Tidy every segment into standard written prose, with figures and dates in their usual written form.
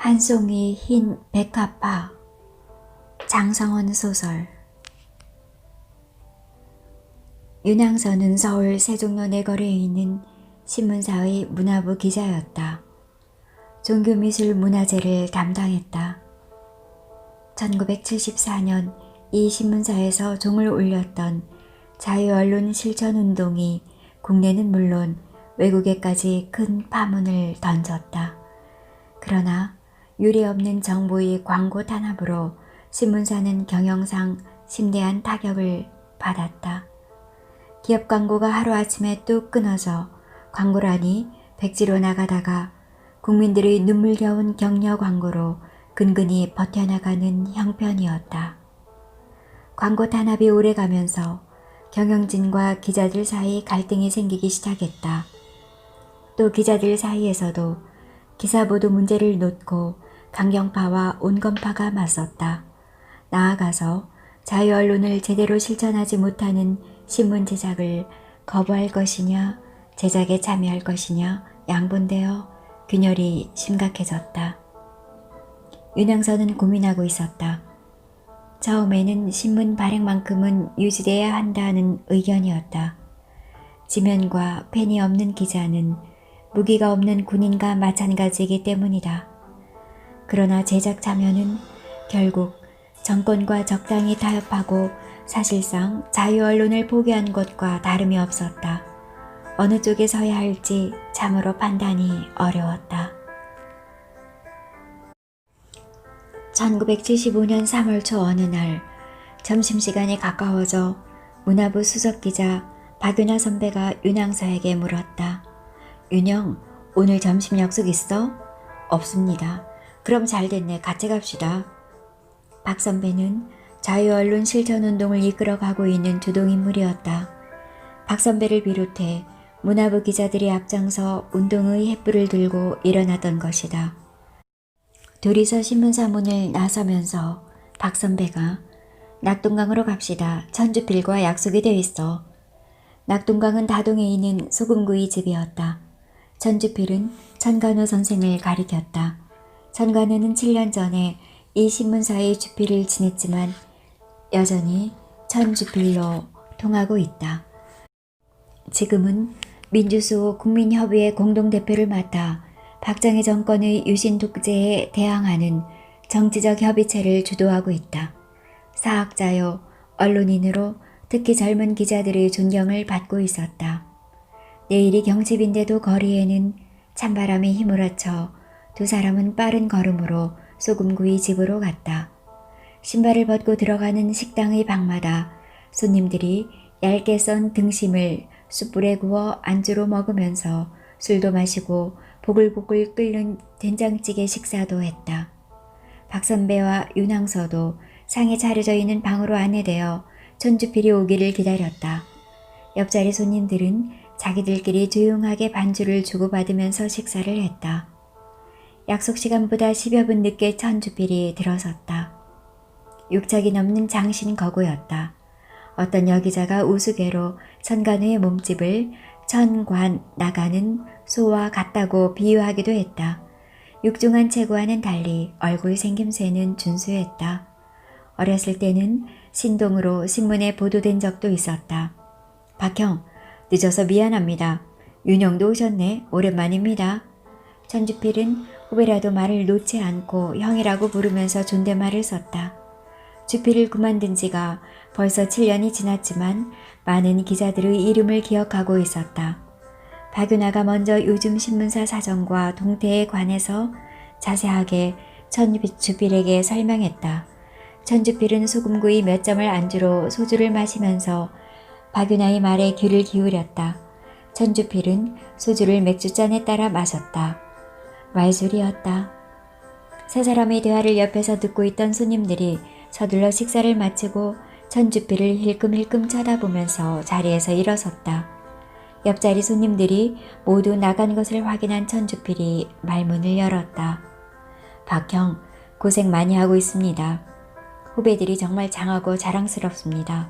한 송이 흰 백합화. 장성원 소설. 윤항서는 서울 세종로 내거리에 있는 신문사의 문화부 기자였다. 종교미술문화재를 담당했다. 1974년 이 신문사에서 종을 울렸던 자유언론 실천운동이 국내는 물론 외국에까지 큰 파문을 던졌다. 그러나 유례없는 정부의 광고 탄압으로 신문사는 경영상 심대한 타격을 받았다. 기업 광고가 하루아침에 뚝 끊어져 광고란이 백지로 나가다가 국민들의 눈물겨운 격려 광고로 근근히 버텨나가는 형편이었다. 광고 탄압이 오래가면서 경영진과 기자들 사이 갈등이 생기기 시작했다. 또 기자들 사이에서도 기사보도 문제를 놓고 강경파와 온건파가 맞섰다. 나아가서 자유언론을 제대로 실천하지 못하는 신문 제작을 거부할 것이냐, 제작에 참여할 것이냐 양분되어 균열이 심각해졌다. 윤항서는 고민하고 있었다. 처음에는 신문 발행만큼은 유지돼야 한다는 의견이었다. 지면과 펜이 없는 기자는 무기가 없는 군인과 마찬가지이기 때문이다. 그러나 제작 참여는 결국 정권과 적당히 타협하고 사실상 자유언론을 포기한 것과 다름이 없었다. 어느 쪽에 서야 할지 참으로 판단이 어려웠다. 1975년 3월 초 어느 날 점심시간이 가까워져 문화부 수석기자 박윤아 선배가 윤항서에게 물었다. 윤영, 오늘 점심 약속 있어? 없습니다. 그럼 잘됐네. 같이 갑시다. 박 선배는 자유언론 실천운동을 이끌어가고 있는 주동인물이었다. 박 선배를 비롯해 문화부 기자들이 앞장서 운동의 횃불을 들고 일어나던 것이다. 둘이서 신문사 문을 나서면서 박 선배가 낙동강으로 갑시다. 천주필과 약속이 되어 있어. 낙동강은 다동에 있는 소금구이 집이었다. 천주필은 천관우 선생을 가리켰다. 천관우는 7년 전에 이 신문사의 주필을 지냈지만 여전히 천주필로 통하고 있다. 지금은 민주수호 국민협의회 공동대표를 맡아 박정희 정권의 유신 독재에 대항하는 정치적 협의체를 주도하고 있다. 사학자요, 언론인으로 특히 젊은 기자들의 존경을 받고 있었다. 내일이 경칩인데도 거리에는 찬바람이 휘몰아쳐 두 사람은 빠른 걸음으로 소금구이 집으로 갔다. 신발을 벗고 들어가는 식당의 방마다 손님들이 얇게 썬 등심을 숯불에 구워 안주로 먹으면서 술도 마시고 보글보글 끓는 된장찌개 식사도 했다. 박 선배와 윤항서도 상에 차려져 있는 방으로 안내되어 천주필이 오기를 기다렸다. 옆자리 손님들은 자기들끼리 조용하게 반주를 주고받으면서 식사를 했다. 약속 시간보다 10여 분 늦게 천주필이 들어섰다. 육착이 넘는 장신 거구였다. 어떤 여기자가 우스개로 천관우의 몸집을 천관 나가는 소와 같다고 비유하기도 했다. 육중한 체구와는 달리 얼굴 생김새는 준수했다. 어렸을 때는 신동으로 신문에 보도된 적도 있었다. 박형, 늦어서 미안합니다. 윤영도 오셨네. 오랜만입니다. 천주필은 후배라도 말을 놓지 않고 형이라고 부르면서 존댓말을 썼다. 주필을 그만둔 지가 벌써 7년이 지났지만 많은 기자들의 이름을 기억하고 있었다. 박윤아가 먼저 요즘 신문사 사정과 동태에 관해서 자세하게 천주필에게 설명했다. 천주필은 소금구이 몇 점을 안주로 소주를 마시면서 박윤아의 말에 귀를 기울였다. 천주필은 소주를 맥주잔에 따라 마셨다. 말술이었다. 세 사람의 대화를 옆에서 듣고 있던 손님들이 서둘러 식사를 마치고 천주필을 힐끔힐끔 쳐다보면서 자리에서 일어섰다. 옆자리 손님들이 모두 나간 것을 확인한 천주필이 말문을 열었다. 박형, 고생 많이 하고 있습니다. 후배들이 정말 장하고 자랑스럽습니다.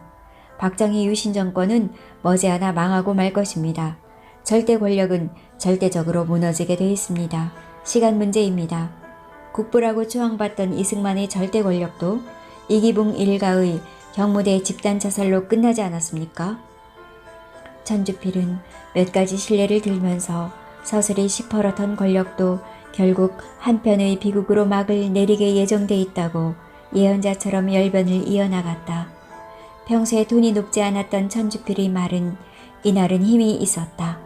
박정희 유신 정권은 머지않아 망하고 말 것입니다. 절대 권력은 절대적으로 무너지게 돼 있습니다. 시간 문제입니다. 국부라고 추앙받던 이승만의 절대 권력도 이기붕 일가의 경무대 집단 자살로 끝나지 않았습니까? 천주필은 몇 가지 신뢰를 들면서 서슬이 시퍼렇던 권력도 결국 한편의 비극으로 막을 내리게 예정돼 있다고 예언자처럼 열변을 이어나갔다. 평소에 돈이 높지 않았던 천주필의 말은 이날은 힘이 있었다.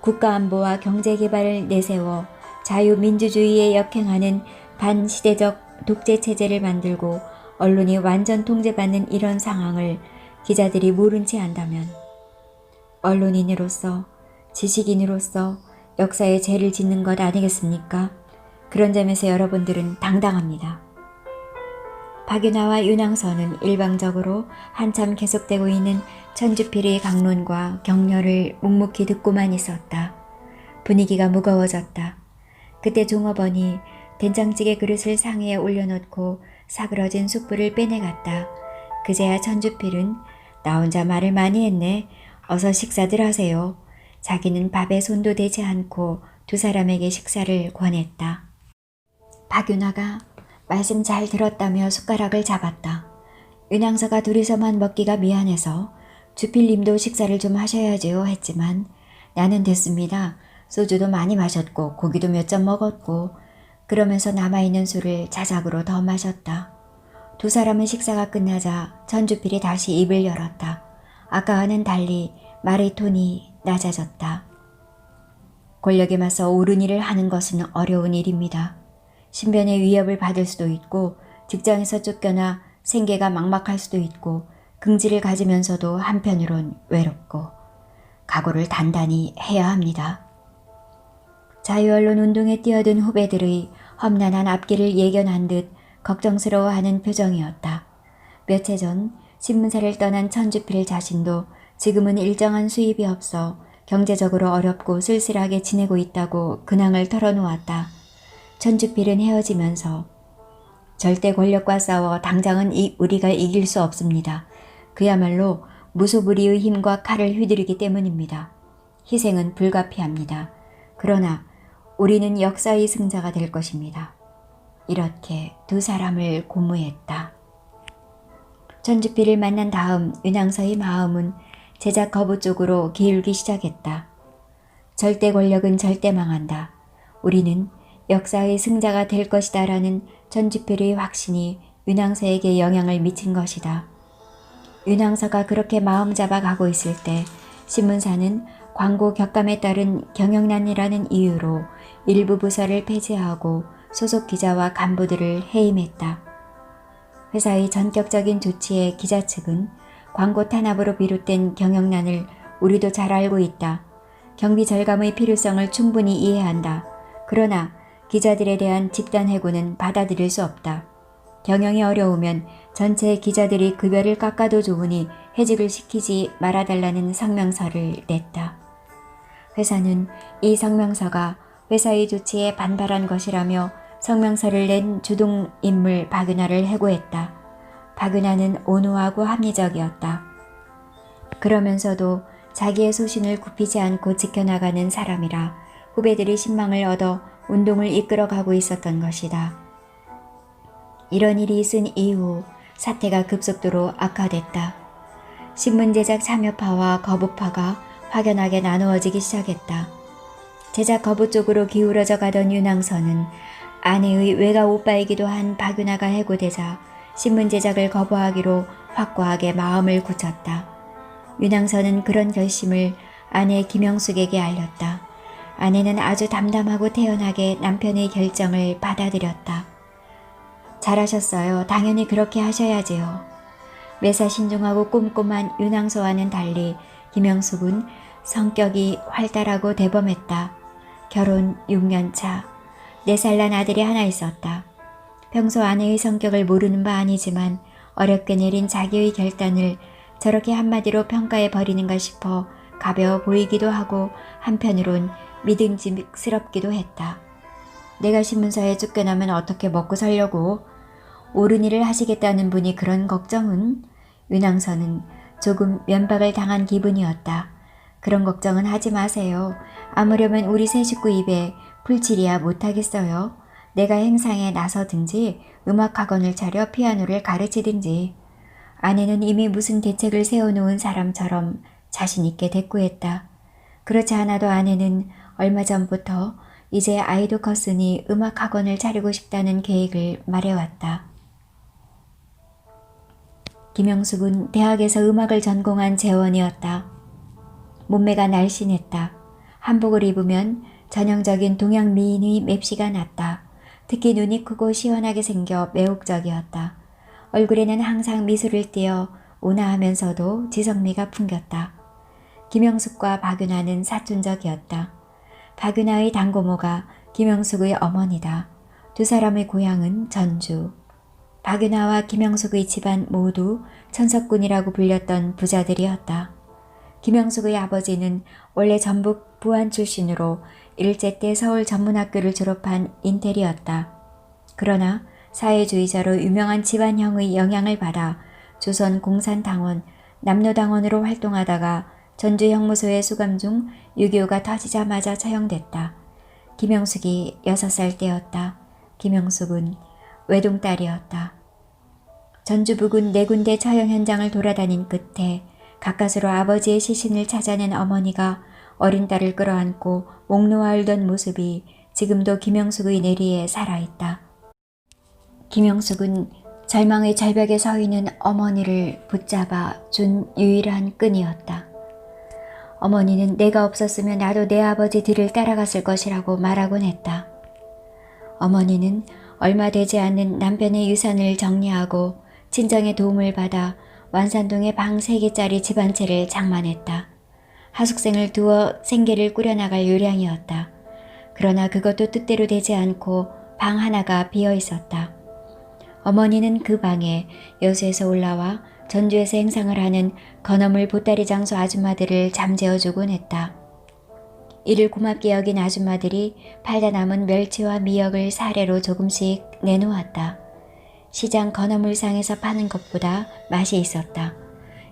국가안보와 경제개발을 내세워 자유민주주의에 역행하는 반시대적 독재체제를 만들고 언론이 완전 통제받는 이런 상황을 기자들이 모른 채 한다면 언론인으로서 지식인으로서 역사에 죄를 짓는 것 아니겠습니까? 그런 점에서 여러분들은 당당합니다. 박윤하와 윤항서는 일방적으로 한참 계속되고 있는 천주필의 강론과 격려를 묵묵히 듣고만 있었다. 분위기가 무거워졌다. 그때 종업원이 된장찌개 그릇을 상위에 올려놓고 사그러진 숯불을 빼내갔다. 그제야 천주필은 나 혼자 말을 많이 했네. 어서 식사들 하세요. 자기는 밥에 손도 대지 않고 두 사람에게 식사를 권했다. 박윤하가 말씀 잘 들었다며 숟가락을 잡았다. 윤항서가 둘이서만 먹기가 미안해서 주필님도 식사를 좀 하셔야지요 했지만 나는 됐습니다. 소주도 많이 마셨고 고기도 몇 잔 먹었고 그러면서 남아있는 술을 자작으로 더 마셨다. 두 사람의 식사가 끝나자 천주필이 다시 입을 열었다. 아까와는 달리 말의 톤이 낮아졌다. 권력에 맞서 옳은 일을 하는 것은 어려운 일입니다. 신변의 위협을 받을 수도 있고 직장에서 쫓겨나 생계가 막막할 수도 있고 긍지를 가지면서도 한편으론 외롭고 각오를 단단히 해야 합니다. 자유언론 운동에 뛰어든 후배들의 험난한 앞길을 예견한 듯 걱정스러워하는 표정이었다. 몇 해 전 신문사를 떠난 천주필 자신도 지금은 일정한 수입이 없어 경제적으로 어렵고 쓸쓸하게 지내고 있다고 근황을 털어놓았다. 천주필은 헤어지면서 절대 권력과 싸워 당장은 우리가 이길 수 없습니다. 그야말로 무소불위의 힘과 칼을 휘두르기 때문입니다. 희생은 불가피합니다. 그러나 우리는 역사의 승자가 될 것입니다. 이렇게 두 사람을 고무했다. 천주필을 만난 다음 윤항서의 마음은 제작 거부 쪽으로 기울기 시작했다. 절대 권력은 절대 망한다. 우리는 역사의 승자가 될 것이다 라는 천주필의 확신이 윤항서에게 영향을 미친 것이다. 윤항서가 그렇게 마음 잡아 가고 있을 때 신문사는 광고 격감에 따른 경영난이라는 이유로 일부 부서를 폐지하고 소속 기자와 간부들을 해임했다. 회사의 전격적인 조치에 기자 측은 광고 탄압으로 비롯된 경영난을 우리도 잘 알고 있다. 경비 절감의 필요성을 충분히 이해한다. 그러나 기자들에 대한 집단 해고는 받아들일 수 없다. 경영이 어려우면 전체 기자들이 급여를 깎아도 좋으니 해직을 시키지 말아달라는 성명서를 냈다. 회사는 이 성명서가 회사의 조치에 반발한 것이라며 성명서를 낸 주동인물 박윤하를 해고했다. 박윤하는 온후하고 합리적이었다. 그러면서도 자기의 소신을 굽히지 않고 지켜나가는 사람이라 후배들이 신망을 얻어 운동을 이끌어가고 있었던 것이다. 이런 일이 있은 이후 사태가 급속도로 악화됐다. 신문 제작 참여파와 거부파가 확연하게 나누어지기 시작했다. 제작 거부 쪽으로 기울어져 가던 윤항서는 아내의 외가 오빠이기도 한 박윤하가 해고되자 신문 제작을 거부하기로 확고하게 마음을 굳혔다. 윤항서는 그런 결심을 아내 김영숙에게 알렸다. 아내는 아주 담담하고 태연하게 남편의 결정을 받아들였다. 잘하셨어요. 당연히 그렇게 하셔야지요. 매사 신중하고 꼼꼼한 윤항서와는 달리 김영숙은 성격이 활달하고 대범했다. 결혼 6년 차, 4살 난 아들이 하나 있었다. 평소 아내의 성격을 모르는 바 아니지만 어렵게 내린 자기의 결단을 저렇게 한마디로 평가해 버리는가 싶어 가벼워 보이기도 하고 한편으론 믿음직스럽기도 했다. 내가 신문사에 쫓겨나면 어떻게 먹고 살려고? 옳은 일을 하시겠다는 분이 그런 걱정은? 윤항서는 조금 면박을 당한 기분이었다. 그런 걱정은 하지 마세요. 아무려면 우리 세 식구 입에 풀칠이야 못하겠어요. 내가 행상에 나서든지 음악학원을 차려 피아노를 가르치든지. 아내는 이미 무슨 대책을 세워놓은 사람처럼 자신 있게 대꾸했다. 그렇지 않아도 아내는 얼마 전부터 이제 아이도 컸으니 음악학원을 차리고 싶다는 계획을 말해왔다. 김영숙은 대학에서 음악을 전공한 재원이었다. 몸매가 날씬했다. 한복을 입으면 전형적인 동양 미인의 맵시가 났다. 특히 눈이 크고 시원하게 생겨 매혹적이었다. 얼굴에는 항상 미소를 띠어 온화하면서도 지성미가 풍겼다. 김영숙과 박윤아는 사촌적이었다. 박윤아의 당고모가 김영숙의 어머니다. 두 사람의 고향은 전주. 박윤아와 김영숙의 집안 모두 천석군이라고 불렸던 부자들이었다. 김영숙의 아버지는 원래 전북 부안 출신으로 일제 때 서울 전문학교를 졸업한 인텔이었다. 그러나 사회주의자로 유명한 집안형의 영향을 받아 조선 공산당원, 남노당원으로 활동하다가 전주 형무소에 수감 중 6.25가 터지자마자 처형됐다. 김영숙이 6살 때였다. 김영숙은 외동딸이었다. 전주 부근 4군데 처형 현장을 돌아다닌 끝에 가까스로 아버지의 시신을 찾아낸 어머니가 어린 딸을 끌어안고 목 놓아 울던 모습이 지금도 김영숙의 내리에 살아있다. 김영숙은 절망의 절벽에 서 있는 어머니를 붙잡아 준 유일한 끈이었다. 어머니는 내가 없었으면 나도 내 아버지 뒤를 따라갔을 것이라고 말하곤 했다. 어머니는 얼마 되지 않은 남편의 유산을 정리하고 친정의 도움을 받아 완산동에 방 3개짜리 집 한 채를 장만했다. 하숙생을 두어 생계를 꾸려나갈 요량이었다. 그러나 그것도 뜻대로 되지 않고 방 하나가 비어 있었다. 어머니는 그 방에 여수에서 올라와 전주에서 행상을 하는 건어물 보따리 장소 아줌마들을 잠재워주곤 했다. 이를 고맙게 여긴 아줌마들이 팔다 남은 멸치와 미역을 사례로 조금씩 내놓았다. 시장 건어물상에서 파는 것보다 맛이 있었다.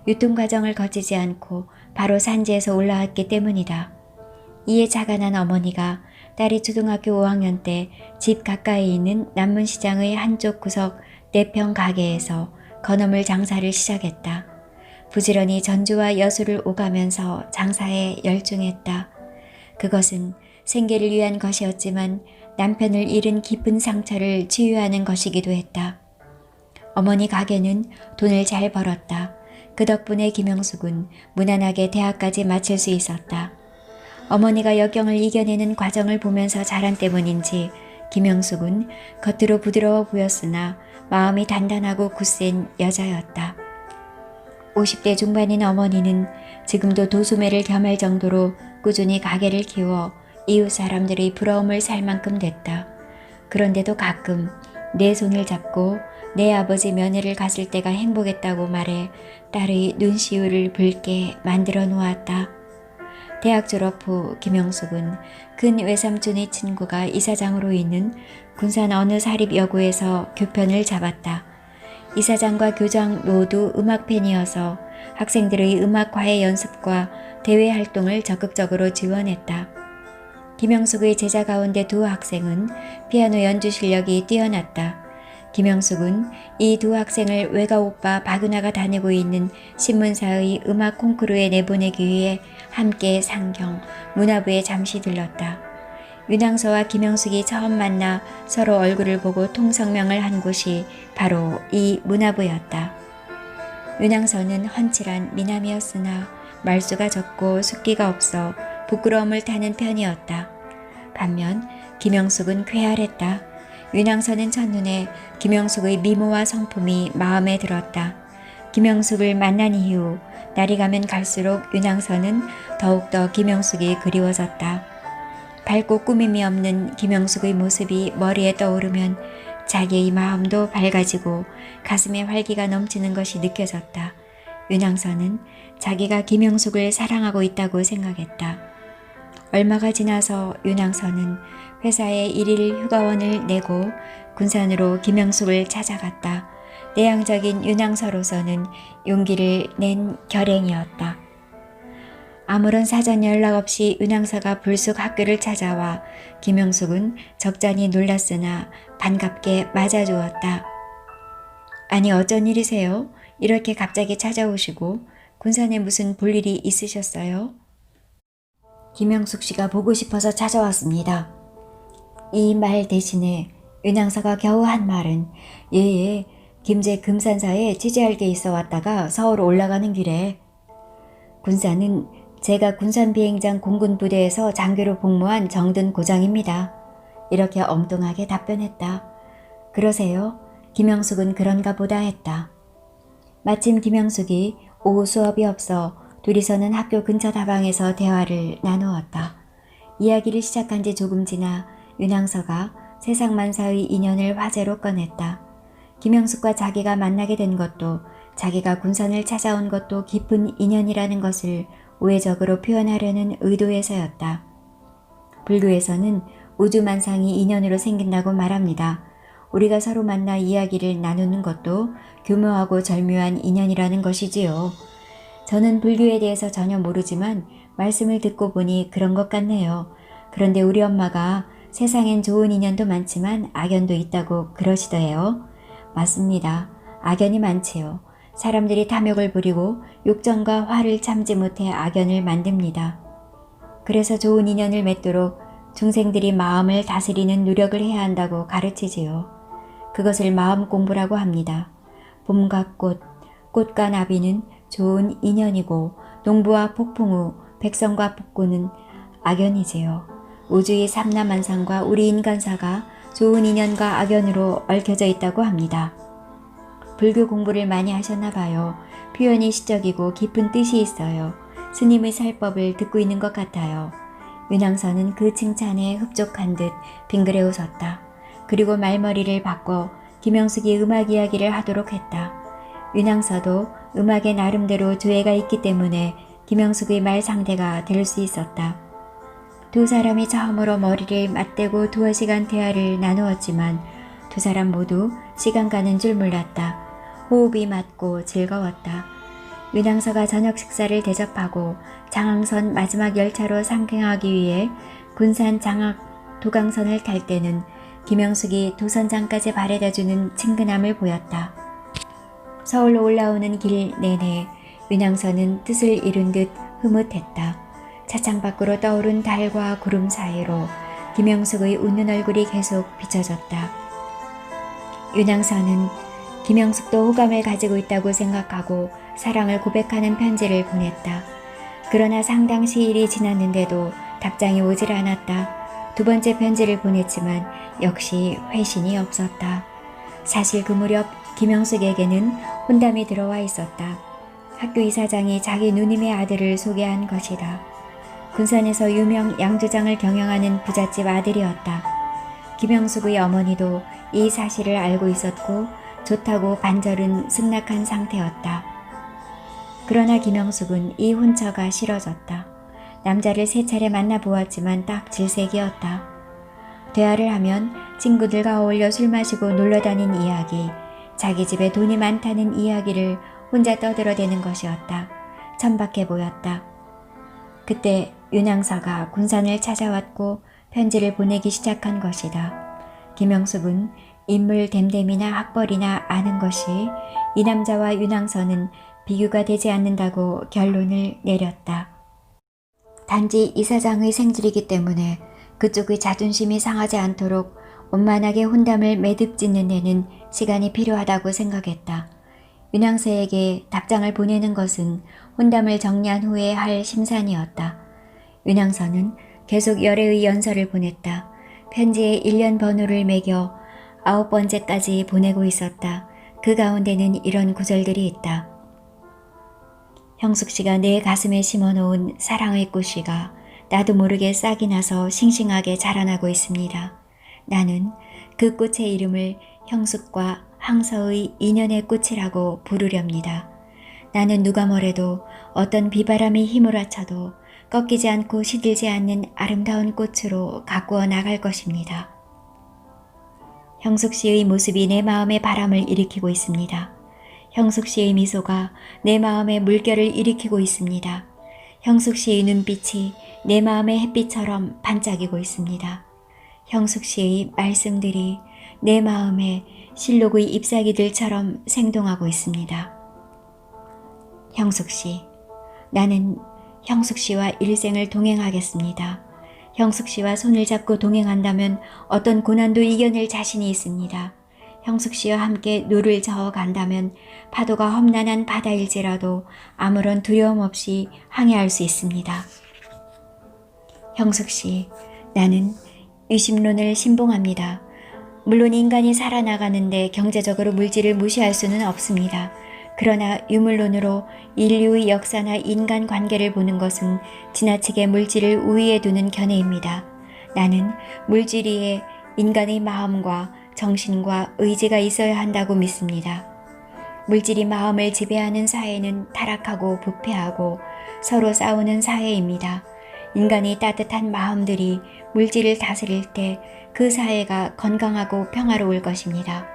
유통과정을 거치지 않고 바로 산지에서 올라왔기 때문이다. 이에 자간한 어머니가 딸이 초등학교 5학년 때 집 가까이 있는 남문시장의 한쪽 구석 4평 가게에서 건어물 장사를 시작했다. 부지런히 전주와 여수를 오가면서 장사에 열중했다. 그것은 생계를 위한 것이었지만 남편을 잃은 깊은 상처를 치유하는 것이기도 했다. 어머니 가게는 돈을 잘 벌었다. 그 덕분에 김영숙은 무난하게 대학까지 마칠 수 있었다. 어머니가 역경을 이겨내는 과정을 보면서 자란 때문인지 김영숙은 겉으로 부드러워 보였으나 마음이 단단하고 굳센 여자였다. 50대 중반인 어머니는 지금도 도소매를 겸할 정도로 꾸준히 가게를 키워 이웃 사람들의 부러움을 살 만큼 됐다. 그런데도 가끔 내 손을 잡고 내 아버지 면회를 갔을 때가 행복했다고 말해 딸의 눈시울을 붉게 만들어 놓았다. 대학 졸업 후 김영숙은 근 외삼촌의 친구가 이사장으로 있는 군산 어느 사립여고에서 교편을 잡았다. 이사장과 교장 모두 음악팬이어서 학생들의 음악과외 연습과 대외 활동을 적극적으로 지원했다. 김영숙의 제자 가운데 2 학생은 피아노 연주 실력이 뛰어났다. 김영숙은 이 2 학생을 외가 오빠 박윤아가 다니고 있는 신문사의 음악 콩쿠르에 내보내기 위해 함께 상경, 문화부에 잠시 들렀다. 윤항서와 김영숙이 처음 만나 서로 얼굴을 보고 통성명을 한 곳이 바로 이 문화부였다. 윤항서는 훤칠한 미남이었으나 말수가 적고 숫기가 없어 부끄러움을 타는 편이었다. 반면 김영숙은 쾌활했다. 윤항서는 첫눈에 김영숙의 미모와 성품이 마음에 들었다. 김영숙을 만난 이후 날이 가면 갈수록 윤항서는 더욱더 김영숙이 그리워졌다. 밝고 꾸밈이 없는 김영숙의 모습이 머리에 떠오르면 자기의 마음도 밝아지고 가슴에 활기가 넘치는 것이 느껴졌다. 윤항서는 자기가 김영숙을 사랑하고 있다고 생각했다. 얼마가 지나서 윤항서는 회사에 1일 휴가원을 내고 군산으로 김영숙을 찾아갔다. 내향적인 윤항서로서는 용기를 낸 결행이었다. 아무런 사전 연락 없이 윤항서가 불쑥 학교를 찾아와 김영숙은 적잖이 놀랐으나 반갑게 맞아주었다. 아니 어쩐 일이세요? 이렇게 갑자기 찾아오시고 군산에 무슨 볼일이 있으셨어요? 김영숙 씨가 보고 싶어서 찾아왔습니다. 이 말 대신에 윤항서가 겨우 한 말은 예예 김제 금산사에 취재할 게 있어 왔다가 서울 올라가는 길에 군산은 제가 군산비행장 공군부대에서 장교로 복무한 정든 고장입니다. 이렇게 엉뚱하게 답변했다. 그러세요? 김영숙은 그런가 보다 했다. 마침 김영숙이 오후 수업이 없어 둘이서는 학교 근처 다방에서 대화를 나누었다. 이야기를 시작한 지 조금 지나 윤항서가 세상만사의 인연을 화제로 꺼냈다. 김영숙과 자기가 만나게 된 것도 자기가 군산을 찾아온 것도 깊은 인연이라는 것을 우회적으로 표현하려는 의도에서였다. 불교에서는 우주만상이 인연으로 생긴다고 말합니다. 우리가 서로 만나 이야기를 나누는 것도 교묘하고 절묘한 인연이라는 것이지요. 저는 불교에 대해서 전혀 모르지만 말씀을 듣고 보니 그런 것 같네요. 그런데 우리 엄마가 세상엔 좋은 인연도 많지만 악연도 있다고 그러시더래요. 맞습니다. 악연이 많지요. 사람들이 탐욕을 부리고 욕정과 화를 참지 못해 악연을 만듭니다. 그래서 좋은 인연을 맺도록 중생들이 마음을 다스리는 노력을 해야 한다고 가르치지요. 그것을 마음 공부라고 합니다. 봄과 꽃, 꽃과 나비는 좋은 인연이고 농부와 폭풍우, 백성과 폭군은 악연이지요. 우주의 삼라만상과 우리 인간사가 좋은 인연과 악연으로 얽혀져 있다고 합니다. 불교 공부를 많이 하셨나 봐요. 표현이 시적이고 깊은 뜻이 있어요. 스님의 살법을 듣고 있는 것 같아요. 윤항서는 그 칭찬에 흡족한 듯 빙그레 웃었다. 그리고 말머리를 바꿔 김영숙이 음악 이야기를 하도록 했다. 윤항서도 음악에 나름대로 조예가 있기 때문에 김영숙의 말 상대가 될 수 있었다. 두 사람이 처음으로 머리를 맞대고 2시간 대화를 나누었지만 두 사람 모두 시간 가는 줄 몰랐다. 호흡이 맞고 즐거웠다. 윤항서가 저녁 식사를 대접하고 장항선 마지막 열차로 상경하기 위해 군산 장학 도강선을 탈 때는 김영숙이 도선장까지 바래다주는 친근함을 보였다. 서울로 올라오는 길 내내 윤항서는 뜻을 이룬 듯 흐뭇했다. 차창 밖으로 떠오른 달과 구름 사이로 김영숙의 웃는 얼굴이 계속 비춰졌다. 윤항서는 김영숙도 호감을 가지고 있다고 생각하고 사랑을 고백하는 편지를 보냈다. 그러나 상당 시일이 지났는데도 답장이 오질 않았다. 2번째 편지를 보냈지만 역시 회신이 없었다. 사실 그 무렵 김영숙에게는 혼담이 들어와 있었다. 학교 이사장이 자기 누님의 아들을 소개한 것이다. 군산에서 유명 양조장을 경영하는 부잣집 아들이었다. 김영숙의 어머니도 이 사실을 알고 있었고 좋다고 반절은 승낙한 상태였다. 그러나 김영숙은 이 혼처가 싫어졌다. 남자를 3차례 만나보았지만 딱 질색이었다. 대화를 하면 친구들과 어울려 술 마시고 놀러다닌 이야기, 자기 집에 돈이 많다는 이야기를 혼자 떠들어대는 것이었다. 천박해 보였다. 그때 윤항서가 군산을 찾아왔고 편지를 보내기 시작한 것이다. 김영숙은 인물 댐댐이나 학벌이나 아는 것이 이 남자와 윤항서는 비교가 되지 않는다고 결론을 내렸다. 단지 이사장의 생질이기 때문에 그쪽의 자존심이 상하지 않도록 원만하게 혼담을 매듭짓는 데는 시간이 필요하다고 생각했다. 윤항서에게 답장을 보내는 것은 혼담을 정리한 후에 할 심산이었다. 윤항서는 계속 열애의 연설을 보냈다. 편지에 1년 번호를 매겨 9번째까지 보내고 있었다. 그 가운데는 이런 구절들이 있다. 형숙 씨가 내 가슴에 심어놓은 사랑의 꽃이가 나도 모르게 싹이 나서 싱싱하게 자라나고 있습니다. 나는 그 꽃의 이름을 형숙과 항서의 인연의 꽃이라고 부르렵니다. 나는 누가 뭐래도 어떤 비바람이 휘몰아쳐도 꺾이지 않고 시들지 않는 아름다운 꽃으로 가꾸어 나갈 것입니다. 형숙 씨의 모습이 내 마음에 바람을 일으키고 있습니다. 형숙 씨의 미소가 내 마음에 물결을 일으키고 있습니다. 형숙 씨의 눈빛이 내 마음의 햇빛처럼 반짝이고 있습니다. 형숙 씨의 말씀들이 내 마음에 실록의 잎사귀들처럼 생동하고 있습니다. 형숙 씨, 나는 형숙 씨와 일생을 동행하겠습니다. 형숙 씨와 손을 잡고 동행한다면 어떤 고난도 이겨낼 자신이 있습니다. 형숙 씨와 함께 노를 저어 간다면 파도가 험난한 바다일지라도 아무런 두려움 없이 항해할 수 있습니다. 형숙 씨, 나는 유심론을 신봉합니다. 물론 인간이 살아나가는데 경제적으로 물질을 무시할 수는 없습니다. 그러나 유물론으로 인류의 역사나 인간관계를 보는 것은 지나치게 물질을 우위에 두는 견해입니다. 나는 물질 위에 인간의 마음과 정신과 의지가 있어야 한다고 믿습니다. 물질이 마음을 지배하는 사회는 타락하고 부패하고 서로 싸우는 사회입니다. 인간의 따뜻한 마음들이 물질을 다스릴 때 그 사회가 건강하고 평화로울 것입니다.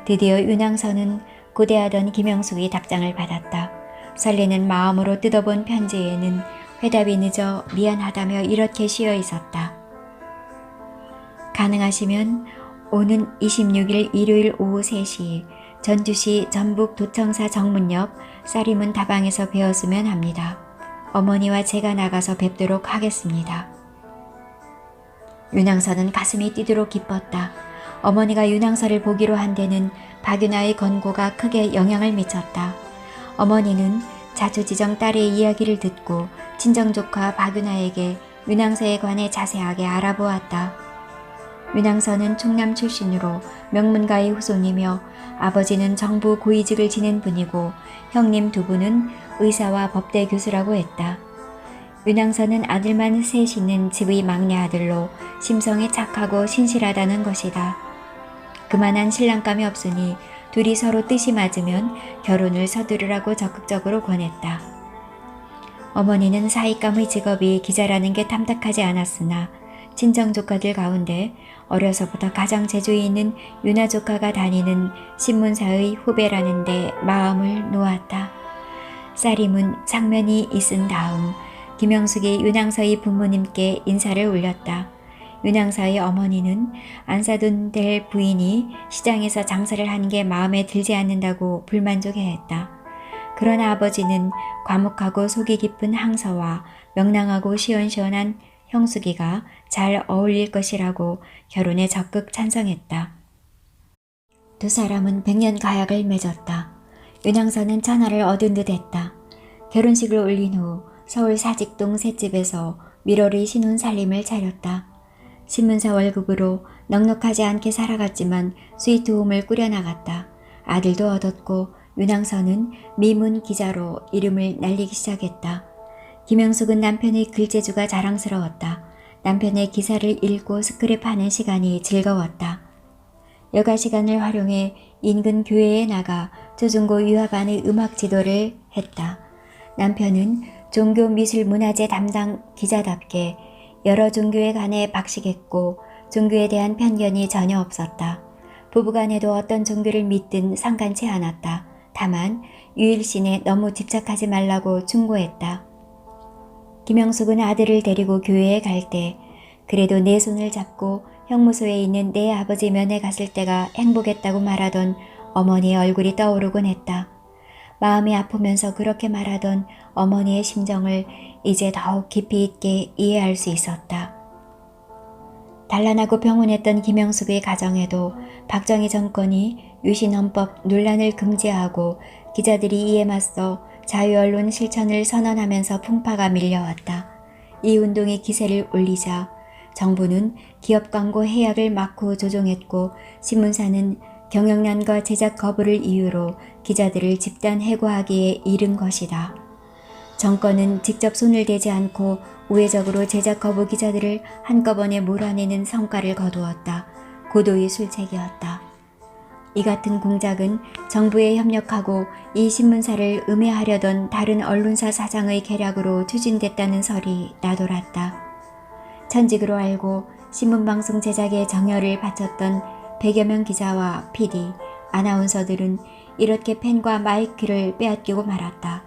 드디어 윤왕선은 고대하던 김영숙의 답장을 받았다. 설레는 마음으로 뜯어본 편지에는 회답이 늦어 미안하다며 이렇게 씌어 있었다. 가능하시면 오는 26일 일요일 오후 3시 전주시 전북도청사 정문역 쌀이문 다방에서 뵈었으면 합니다. 어머니와 제가 나가서 뵙도록 하겠습니다. 윤왕서는 가슴이 뛰도록 기뻤다. 어머니가 윤왕서를 보기로 한 데는 박윤아의 권고가 크게 영향을 미쳤다. 어머니는 자초지정 딸의 이야기를 듣고 친정조카 박윤아에게 윤왕서에 관해 자세하게 알아보았다. 윤왕서는 충남 출신으로 명문가의 후손이며 아버지는 정부 고위직을 지낸 분이고 형님 두 분은 의사와 법대 교수라고 했다. 윤왕서는 아들만 셋 있는 집의 막내 아들로 심성이 착하고 신실하다는 것이다. 그만한 신랑감이 없으니 둘이 서로 뜻이 맞으면 결혼을 서두르라고 적극적으로 권했다. 어머니는 사익감의 직업이 기자라는 게 탐탁하지 않았으나 친정 조카들 가운데 어려서부터 가장 재주에 있는 윤아 조카가 다니는 신문사의 후배라는 데 마음을 놓았다. 쌀이문 상면이 있은 다음 김영숙이 윤왕서의 부모님께 인사를 올렸다. 윤왕서의 어머니는 안 사돈 될 부인이 시장에서 장사를 하는 게 마음에 들지 않는다고 불만족해했다. 그러나 아버지는 과묵하고 속이 깊은 항서와 명랑하고 시원시원한 형숙이가 잘 어울릴 것이라고 결혼에 적극 찬성했다. 두 사람은 100년 가약을 맺었다. 윤왕서는 전화를 얻은 듯 했다. 결혼식을 올린 후 서울 사직동 셋집에서 밀월의 신혼 살림을 차렸다. 신문사 월급으로 넉넉하지 않게 살아갔지만 스위트홈을 꾸려나갔다. 아들도 얻었고 윤왕서는 미문 기자로 이름을 날리기 시작했다. 김영숙은 남편의 글재주가 자랑스러웠다. 남편의 기사를 읽고 스크랩하는 시간이 즐거웠다. 여가 시간을 활용해 인근 교회에 나가 초중고 유아반의 음악 지도를 했다. 남편은 종교미술문화재 담당 기자답게 여러 종교에 관해 박식했고 종교에 대한 편견이 전혀 없었다. 부부간에도 어떤 종교를 믿든 상관치 않았다. 다만 유일신에 너무 집착하지 말라고 충고했다. 김영숙은 아들을 데리고 교회에 갈 때 그래도 내 손을 잡고 형무소에 있는 내 아버지 면회 갔을 때가 행복했다고 말하던 어머니의 얼굴이 떠오르곤 했다. 마음이 아프면서 그렇게 말하던 어머니의 심정을 이제 더욱 깊이 있게 이해할 수 있었다. 단란하고 평온했던 김영숙의 가정에도 박정희 정권이 유신헌법 논란을 금지하고 기자들이 이에 맞서 자유언론 실천을 선언하면서 풍파가 밀려왔다. 이 운동이 기세를 올리자 정부는 기업 광고 해약을 막고 조종했고 신문사는 경영난과 제작 거부를 이유로 기자들을 집단 해고하기에 이른 것이다. 정권은 직접 손을 대지 않고 우회적으로 제작 거부 기자들을 한꺼번에 몰아내는 성과를 거두었다. 고도의 술책이었다. 이 같은 공작은 정부에 협력하고 이 신문사를 음해하려던 다른 언론사 사장의 계략으로 추진됐다는 설이 나돌았다. 천직으로 알고 신문방송 제작에 정열을 바쳤던 100여 명 기자와 PD, 아나운서들은 이렇게 펜과 마이크를 빼앗기고 말았다.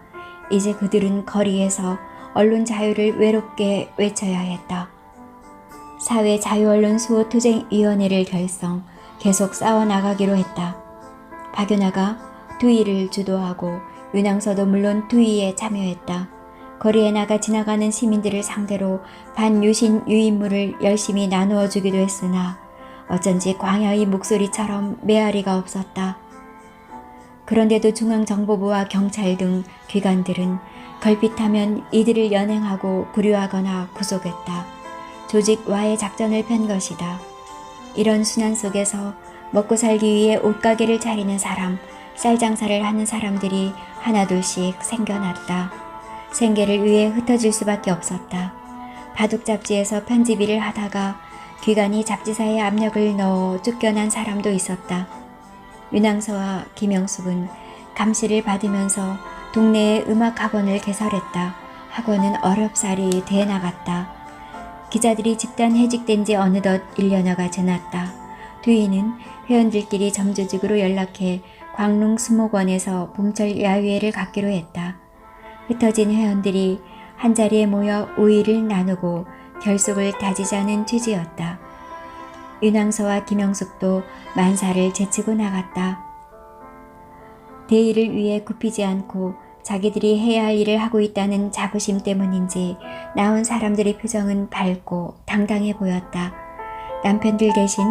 이제 그들은 거리에서 언론 자유를 외롭게 외쳐야 했다. 사회자유언론수호투쟁위원회를 결성, 계속 싸워나가기로 했다. 박윤아가 투의를 주도하고 윤항서도 물론 투의에 참여했다. 거리에 나가 지나가는 시민들을 상대로 반유신 유인물을 열심히 나누어 주기도 했으나 어쩐지 광야의 목소리처럼 메아리가 없었다. 그런데도 중앙정보부와 경찰 등 기관들은 걸핏하면 이들을 연행하고 구류하거나 구속했다. 조직 와해 작전을 편 것이다. 이런 순환 속에서 먹고 살기 위해 옷가게를 차리는 사람, 쌀장사를 하는 사람들이 하나둘씩 생겨났다. 생계를 위해 흩어질 수밖에 없었다. 바둑 잡지에서 편집 일을 하다가 기관이 잡지사에 압력을 넣어 쫓겨난 사람도 있었다. 윤항서와 김영숙은 감시를 받으면서 동네에 음악학원을 개설했다. 학원은 어렵사리 대나갔다. 기자들이 집단 해직된 지 어느덧 1년여가 지났다. 뒤이는 회원들끼리 점조직으로 연락해 광릉 수목원에서 봄철 야유회를 갖기로 했다. 흩어진 회원들이 한자리에 모여 우의를 나누고 결속을 다지자는 취지였다. 윤항서와 김영숙도 만사를 제치고 나갔다. 대의를 위해 굽히지 않고 자기들이 해야 할 일을 하고 있다는 자부심 때문인지 나온 사람들의 표정은 밝고 당당해 보였다. 남편들 대신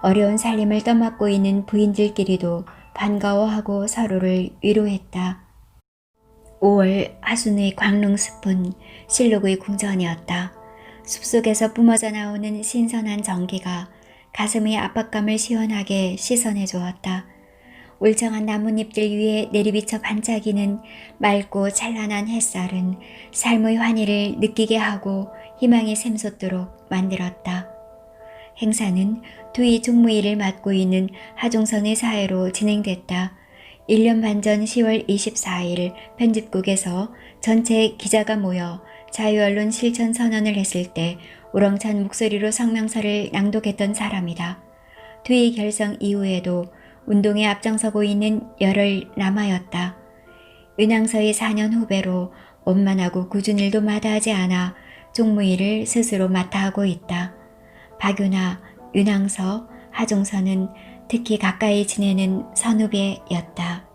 어려운 살림을 떠맡고 있는 부인들끼리도 반가워하고 서로를 위로했다. 5월 하순의 광릉숲은 실록의 궁전이었다. 숲속에서 뿜어져 나오는 신선한 전기가 가슴의 압박감을 시원하게 씻어내 주었다. 울창한 나뭇잎들 위에 내리비쳐 반짝이는 맑고 찬란한 햇살은 삶의 환희를 느끼게 하고 희망이 샘솟도록 만들었다. 행사는 투이 종무일을 맡고 있는 하종선의 사회로 진행됐다. 1년 반 전 10월 24일 편집국에서 전체 기자가 모여 자유언론 실천 선언을 했을 때 우렁찬 목소리로 성명서를 낭독했던 사람이다. 투이 결성 이후에도 운동에 앞장서고 있는 열흘 남아였다. 윤항서의 4년 후배로 원만하고 꾸준 일도 마다하지 않아 종무일을 스스로 맡아 하고 있다. 박윤아, 윤항서, 하종선은 특히 가까이 지내는 선후배였다.